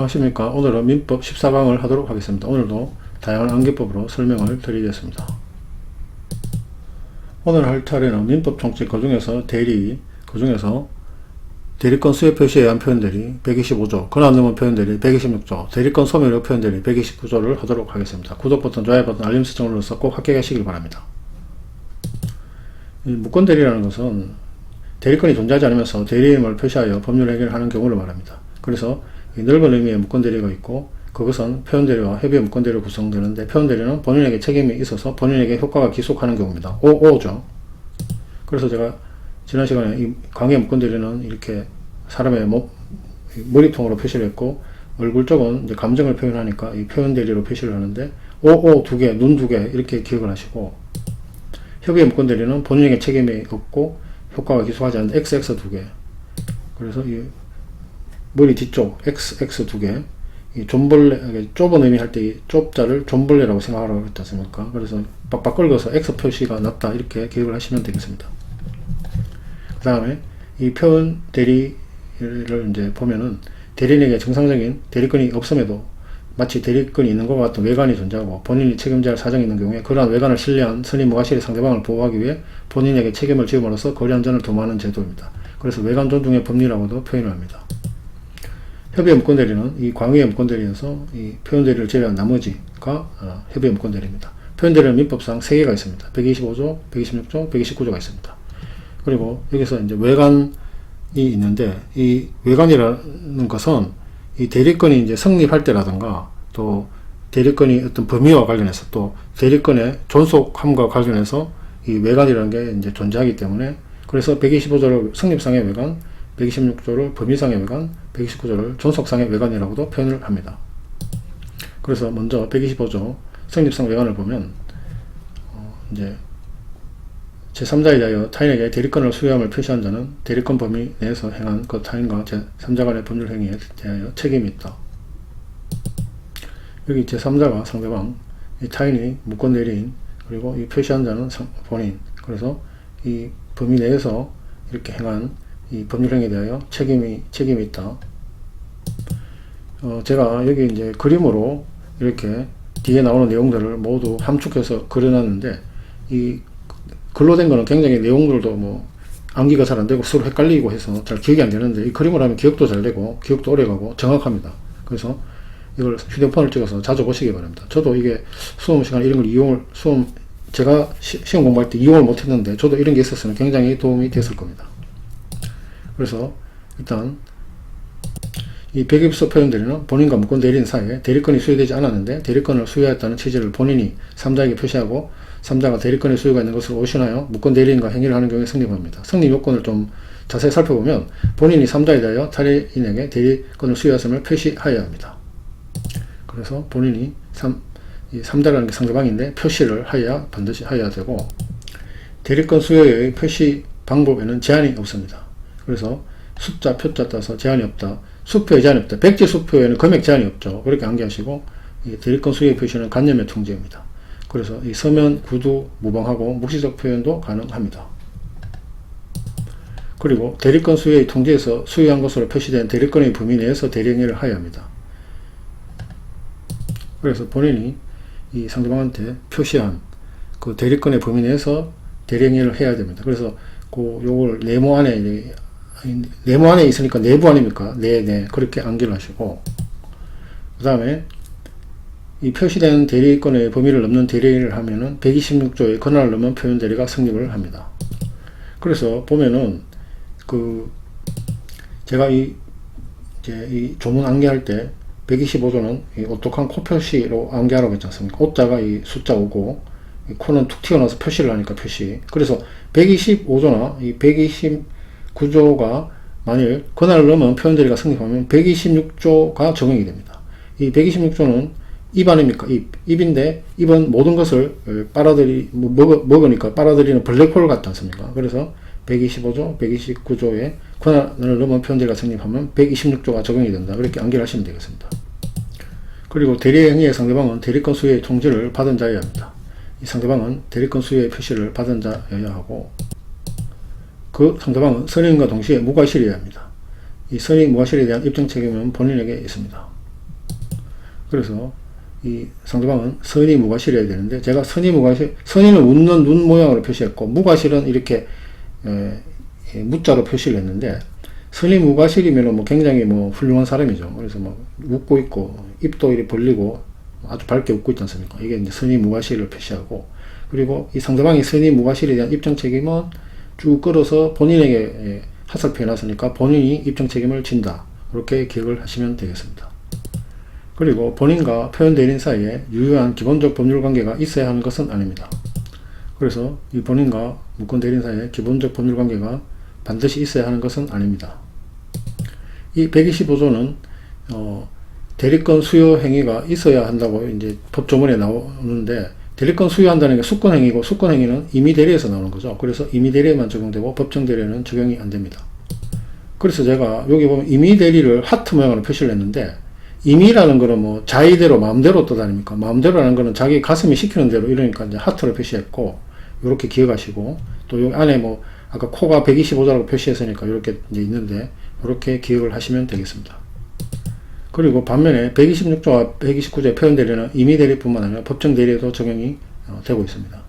안녕하십니까. 오늘은 민법 14강을 하도록 하겠습니다. 오늘도 다양한 암기법으로 설명을 드리겠습니다. 오늘 할 차례는 민법 총칙 그중에서 대리권 수요 표시에 의한 표현들이 125조, 권한 넘은 표현들이 126조, 대리권 소멸의 표현들이 129조를 하도록 하겠습니다. 구독 버튼, 좋아요 버튼, 알림 설정을 눌러서 꼭 합격하시길 바랍니다. 이 무권대리라는 것은 대리권이 존재하지 않으면서 대리임을 표시하여 법률 행위를 하는 경우를 말합니다. 그래서 이 넓은 의미의 무권대리가 있고, 그것은 표현대리와 협의의 무권대리로 구성되는데, 표현대리는 본인에게 책임이 있어서 본인에게 효과가 기속하는 경우입니다. 5죠. 그래서 제가 지난 시간에 이 광의 무권대리는 이렇게 사람의 머리통으로 표시를 했고, 얼굴 쪽은 이제 감정을 표현하니까 이 표현대리로 표시를 하는데, 5 두 개, 눈 두 개 이렇게 기억을 하시고, 협의의 무권대리는 본인에게 책임이 없고 효과가 기속하지 않는 XX 두 개. 그래서 이 머리 뒤쪽 XX 두 개. 이 존벌레, 좁은 의미 할 때 이 좁자를 존벌레라고 생각하라고 했지 않습니까? 그래서 빡빡 긁어서 X 표시가 났다 이렇게 기억을 하시면 되겠습니다. 그 다음에 이 표현 대리를 이제 보면은 대리인에게 정상적인 대리권이 없음에도 마치 대리권이 있는 것 같은 외관이 존재하고 본인이 책임져야 할 사정이 있는 경우에 그러한 외관을 신뢰한 선의 무과실의 상대방을 보호하기 위해 본인에게 책임을 지음으로써 거리 안전을 도모하는 제도입니다. 그래서 외관 존중의 법리라고도 표현을 합니다. 협의의 무권대리는 이 광의의 무권대리에서 이 표현대리를 제외한 나머지가 협의의 무권대리입니다. 표현대리는 민법상 3개가 있습니다. 125조, 126조, 129조가 있습니다. 그리고 여기서 이제 외관이 있는데, 이 외관이라는 것은 이 대리권이 이제 성립할 때라든가, 또 대리권이 어떤 범위와 관련해서, 또 대리권의 존속함과 관련해서 이 외관이라는 게 이제 존재하기 때문에, 그래서 125조를 성립상의 외관, 126조를 범위상의 외관, 129조를 존속상의 외관이라고도 표현을 합니다. 그래서 먼저 125조 성립상 외관을 보면, 이제 제3자에 대하여 타인에게 대리권을 수여함을 표시한 자는 대리권 범위 내에서 행한 그 타인과 제3자 간의 법률 행위에 대하여 책임이 있다. 여기 제3자가 상대방, 이 타인이 무권대리인, 그리고 이 표시한 자는 본인. 그래서 이 범위 내에서 이렇게 행한 이 법률 행위에 대하여 책임이 있다. 제가 여기 이제 그림으로 이렇게 뒤에 나오는 내용들을 모두 함축해서 그려놨는데, 이 글로 된 거는 굉장히 내용들도 뭐 암기가 잘 안 되고 서로 헷갈리고 해서 잘 기억이 안 되는데, 이 그림을 하면 기억도 잘 되고 기억도 오래 가고 정확합니다. 그래서 이걸 휴대폰을 찍어서 자주 보시기 바랍니다. 저도 이게 수험 시간 이런 걸 제가 시험 공부할 때 이용을 못 했는데, 저도 이런 게 있었으면 굉장히 도움이 됐을 겁니다. 그래서 일단 이 120조 표현대리는 본인과 무권대리인 사이에 대리권이 수여되지 않았는데 대리권을 수여했다는 취지를 본인이 3자에게 표시하고 3자가 대리권의 수요가 있는 것을 오신하여 무권대리인과 행위를 하는 경우에 성립합니다. 성립 요건을 좀 자세히 살펴보면 본인이 3자에 대하여 타인에게 대리권을 수여했음을 표시하여야 합니다. 그래서 본인이 3자라는 게 상대방인데 표시를 반드시 하여야 되고, 대리권 수여의 표시 방법에는 제한이 없습니다. 그래서 숫자, 표자 따라서 제한이 없다. 수표에 제한이 없다. 백지 수표에는 금액 제한이 없죠. 그렇게 암기하시고, 이 대리권 수요의 표시는 관념의 통제입니다. 그래서 이 서면, 구두, 무방하고 묵시적 표현도 가능합니다. 그리고 대리권 수요의 통제에서 수요한 것으로 표시된 대리권의 범위 내에서 대리행위를 하여야 합니다. 그래서 본인이 이 상대방한테 표시한 그 대리권의 범위 내에서 대리행위를 해야 됩니다. 그래서 요걸 네모 안에 있으니까 내부 아닙니까? 네. 그렇게 암기를 하시고, 그 다음에 이 표시된 대리권의 범위를 넘는 대리행위를 하면은 126조의 권한을 넘은 표현대리가 성립을 합니다. 그래서 보면은 제가 이 조문 암기할 때 125조는 이 오똑한 코 표시로 암기하라고 했지 않습니까? 오자가 이 숫자 5고 이 코는 툭 튀어나와서 표시를 하니까 표시. 그래서 125조나 이 129조가 만일 권한을 넘은 표현대리가 성립하면 126조가 적용이 됩니다. 이 126조는 입 아닙니까? 입인데, 입은 모든 것을 먹으니까 빨아들이는 블랙홀 같지 않습니까? 그래서 125조, 129조에 권한을 넘은 표현대리가 성립하면 126조가 적용이 된다. 그렇게 암기를 하시면 되겠습니다. 그리고 대리행위의 상대방은 대리권 수요의 통지를 받은 자여야 합니다. 이 상대방은 대리권 수요의 표시를 받은 자여야 하고, 그 상대방은 선임과 동시에 무과실이어야 합니다. 이 선임 무과실에 대한 입증 책임은 본인에게 있습니다. 그래서 이 상대방은 선의 무과실이어야 되는데 제가 선의 무과실, 선의는 웃는 눈 모양으로 표시했고 무과실은 이렇게 무자로 표시를 했는데 선의 무과실이면 뭐 굉장히 뭐 훌륭한 사람이죠. 그래서 뭐 웃고 있고 입도 이렇게 벌리고 아주 밝게 웃고 있지 않습니까? 이게 이제 선의 무과실을 표시하고, 그리고 이 상대방이 선의 무과실에 대한 입증 책임은 쭉 끌어서 본인에게 하살표 해놨으니까 본인이 입증 책임을 진다. 이렇게 기억을 하시면 되겠습니다. 그리고 본인과 표현 대리인 사이에 유효한 기본적 법률 관계가 있어야 하는 것은 아닙니다. 그래서 이 본인과 무권 대리인 사이에 기본적 법률 관계가 반드시 있어야 하는 것은 아닙니다. 이 125조는 대리권 수요 행위가 있어야 한다고 이제 법조문에 나오는데, 대리권 수요한다는 게 수권 행위고 수권 행위는 임의 대리에서 나오는 거죠. 그래서 임의 대리에만 적용되고 법정 대리에는 적용이 안 됩니다. 그래서 제가 여기 보면 임의 대리를 하트 모양으로 표시를 했는데, 임의라는 거는 뭐 자의대로 마음대로 떠다닙니까? 마음대로라는 거는 자기 가슴이 시키는 대로 이러니까 이제 하트로 표시했고, 이렇게 기억하시고, 또 여기 안에 뭐 아까 코가 125조라고 표시했으니까 이렇게 이제 있는데 이렇게 기억을 하시면 되겠습니다. 그리고 반면에 126조와 129조의 표현 대리는 임의 대리뿐만 아니라 법정 대리에도 적용이 되고 있습니다.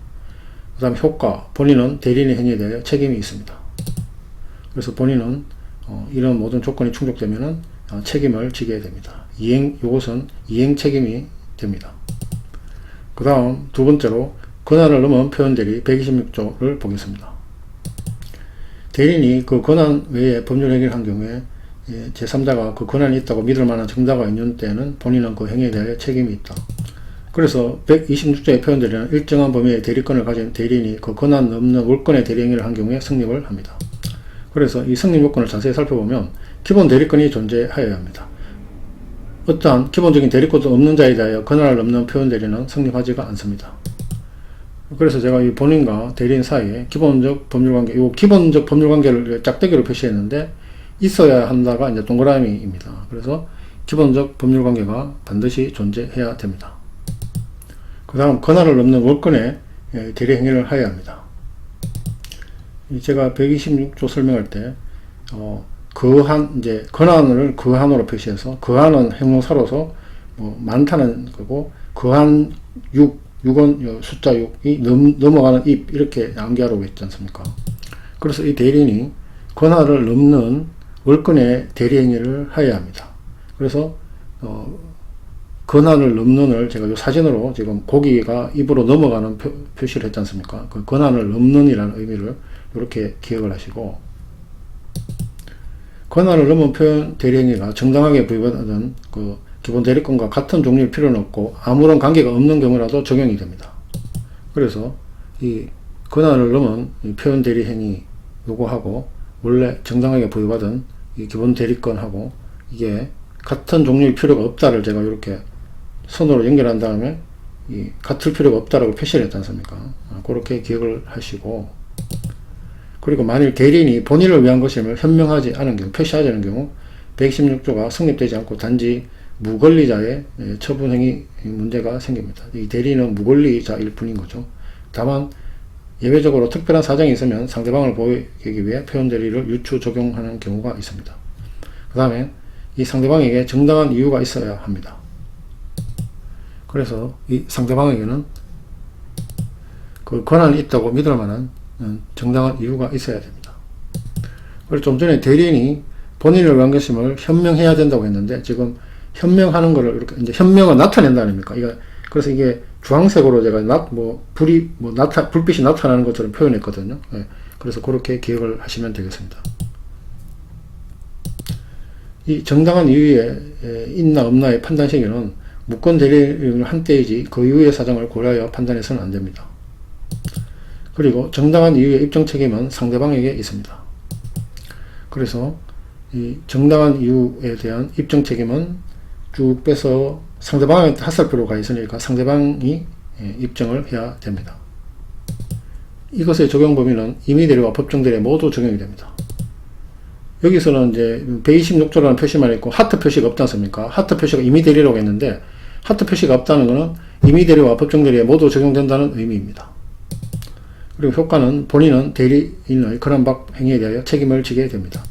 그 다음 효과, 본인은 대리인의 행위에 대해 책임이 있습니다. 그래서 본인은 이런 모든 조건이 충족되면은 책임을 지게 됩니다. 요것은 이행 책임이 됩니다. 그 다음 두 번째로 권한을 넘은 표현 대리 126조를 보겠습니다. 대리인이 그 권한 외에 법률 행위를 한 경우에 제3자가 그 권한이 있다고 믿을 만한 정당과 있는 때에는 본인은 그 행위에 대해 책임이 있다. 그래서 126조의 표현 대리는 일정한 범위의 대리권을 가진 대리인이 그 권한 넘는 월권의 대리 행위를 한 경우에 성립을 합니다. 그래서 이 성립 요건을 자세히 살펴보면 기본 대리권이 존재하여야 합니다. 어떠한 기본적인 대리권도 없는 자에 대하여 권한을 넘는 표현 대리는 성립하지가 않습니다. 그래서 제가 이 본인과 대리인 사이에 기본적 법률관계, 이 기본적 법률관계를 짝대기로 표시했는데 있어야 한다가 이제 동그라미입니다. 그래서 기본적 법률관계가 반드시 존재해야 됩니다. 그 다음 권한을 넘는 월권의 대리 행위를 하여야 합니다. 제가 126조 설명할 때 거한, 이제 권한을 거한으로 표시해서, 거한은 형용사로서 뭐 많다는 거고, 거한 6은 숫자 6이 넘어가는 입, 이렇게 암기하라고 했지 않습니까? 그래서 이 대리인이 권한을 넘는 월권의 대리 행위를 하여야 합니다. 그래서 권한을 넘는을 제가 이 사진으로 지금 고기가 입으로 넘어가는 표시를 했지 않습니까? 그 권한을 넘는이라는 의미를 이렇게 기억을 하시고, 권한을 넘은 표현 대리행위가 정당하게 부여받은 그 기본 대리권과 같은 종류일 필요는 없고 아무런 관계가 없는 경우라도 적용이 됩니다. 그래서 이 권한을 넘은 이 표현 대리행위 요거하고 원래 정당하게 부여받은 이 기본 대리권하고 이게 같은 종류일 필요가 없다를 제가 이렇게 선으로 연결한 다음에 이 같을 필요가 없다라고 표시를 했지 않습니까? 그렇게 기억을 하시고, 그리고 만일 대리인이 본인을 위한 것임을 현명하지 않은 경우, 표시하지 않은 경우 116조가 성립되지 않고 단지 무권리자의 처분행위 문제가 생깁니다. 이 대리인은 무권리자일 뿐인 거죠. 다만 예외적으로 특별한 사정이 있으면 상대방을 보호하기 위해 표현 대리를 유추 적용하는 경우가 있습니다. 그 다음에 이 상대방에게 정당한 이유가 있어야 합니다. 그래서 이 상대방에게는 그 권한이 있다고 믿을 만한 정당한 이유가 있어야 됩니다. 그리고 좀 전에 대리인이 본인을 위한 것임을 현명해야 된다고 했는데, 지금 현명하는 거를 이렇게 이제 현명을 나타낸다 아닙니까? 그래서 이게 주황색으로 제가 불빛이 나타나는 것처럼 표현했거든요. 예, 그래서 그렇게 기억을 하시면 되겠습니다. 이 정당한 이유에 있나 없나의 판단 시기는 무권 대리인을 한때이지 그 이후의 사정을 고려하여 판단해서는 안 됩니다. 그리고 정당한 이유의 입증 책임은 상대방에게 있습니다. 그래서 이 정당한 이유에 대한 입증 책임은 쭉 빼서 상대방한테 하살표로 가 있으니까 상대방이 입증을 해야 됩니다. 이것의 적용 범위는 임의 대리와 법정 대리에 모두 적용이 됩니다. 여기서는 이제 126조라는 표시만 있고 하트 표시가 없지 않습니까? 하트 표시가 임의 대리라고 했는데 하트 표시가 없다는 것은 임의 대리와 법정 대리에 모두 적용된다는 의미입니다. 그리고 효과는 본인은 대리인의 권한밖 행위에 대하여 책임을 지게 됩니다.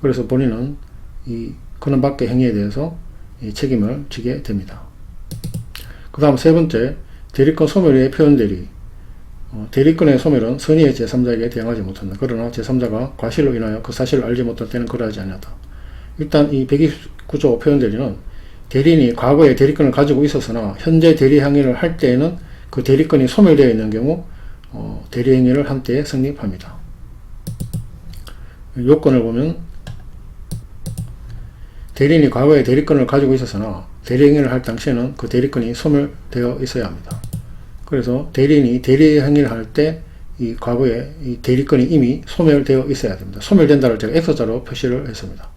그래서 본인은 이 권한밖의 행위에 대해서 이 책임을 지게 됩니다. 그 다음 세 번째, 대리권 소멸의 표현대리. 대리권의 소멸은 선의의 제3자에게 대항하지 못한다. 그러나 제3자가 과실로 인하여 그 사실을 알지 못할 때는 그러하지 아니하다. 일단 이 129조 표현대리는 대리인이 과거에 대리권을 가지고 있었으나 현재 대리행위를 할 때에는 그 대리권이 소멸되어 있는 경우 대리행위를 한 때에 성립합니다. 요건을 보면 대리인이 과거에 대리권을 가지고 있었으나 대리행위를 할 당시에는 그 대리권이 소멸되어 있어야 합니다. 그래서 대리인이 대리행위를 할 때 이 과거에 이 대리권이 이미 소멸되어 있어야 됩니다. 소멸된다를 제가 X자로 표시를 했습니다.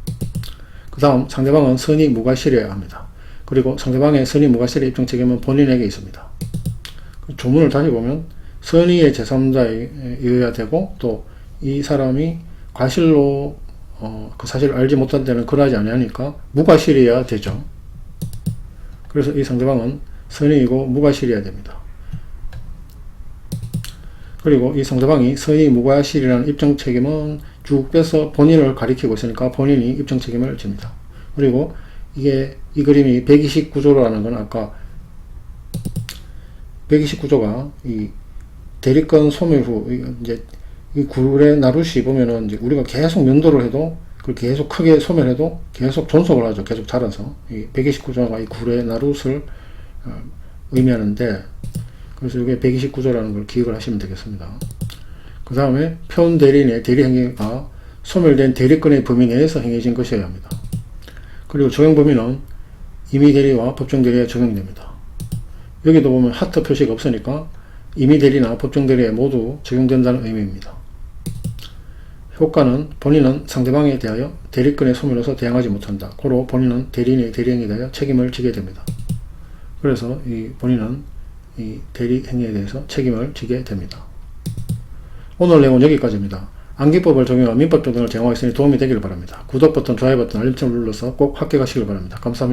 그 다음 상대방은 선의 무과실이어야 합니다. 그리고 상대방의 선의 무과실의 입증 책임은 본인에게 있습니다. 조문을 다시 보면 선의의 제3자여야 되고 또 이 사람이 과실로 그 사실을 알지 못한 때는 그러하지 아니하니까 무과실이어야 되죠. 그래서 이 상대방은 선의이고 무과실이어야 됩니다. 그리고 이 상대방이 선의 무과실이라는 입증 책임은 쭉 빼서 본인을 가리키고 있으니까 본인이 입증 책임을 집니다. 그리고 이 그림이 129조라는 건 아까 129조가 이 대리권 소멸 후 이제 이 굴의 나룻이 보면은 이제 우리가 계속 면도를 해도 그걸 계속 크게 소멸해도 계속 존속을 하죠. 계속 자라서 이 129조가 이 굴의 나룻을 의미하는데 그래서 이게 129조라는 걸 기억을 하시면 되겠습니다. 그 다음에 표현 대리인의 대리행위가 소멸된 대리권의 범위 내에서 행해진 것이어야 합니다. 그리고 적용 범위는 임의 대리와 법정 대리에 적용이 됩니다. 여기도 보면 하트 표시가 없으니까 임의 대리나 법정 대리에 모두 적용된다는 의미입니다. 효과는 본인은 상대방에 대하여 대리권의 소멸로서 대항하지 못한다. 고로 본인은 대리인의 대리행위에 대하여 책임을 지게 됩니다. 그래서 이 본인은 이 대리행위에 대해서 책임을 지게 됩니다. 오늘 내용은 여기까지입니다. 암기법을 적용한 민법 등을 제공하였으니 도움이 되기를 바랍니다. 구독 버튼, 좋아요 버튼, 알림 버튼을 눌러서 꼭 합격하시길 바랍니다. 감사합니다.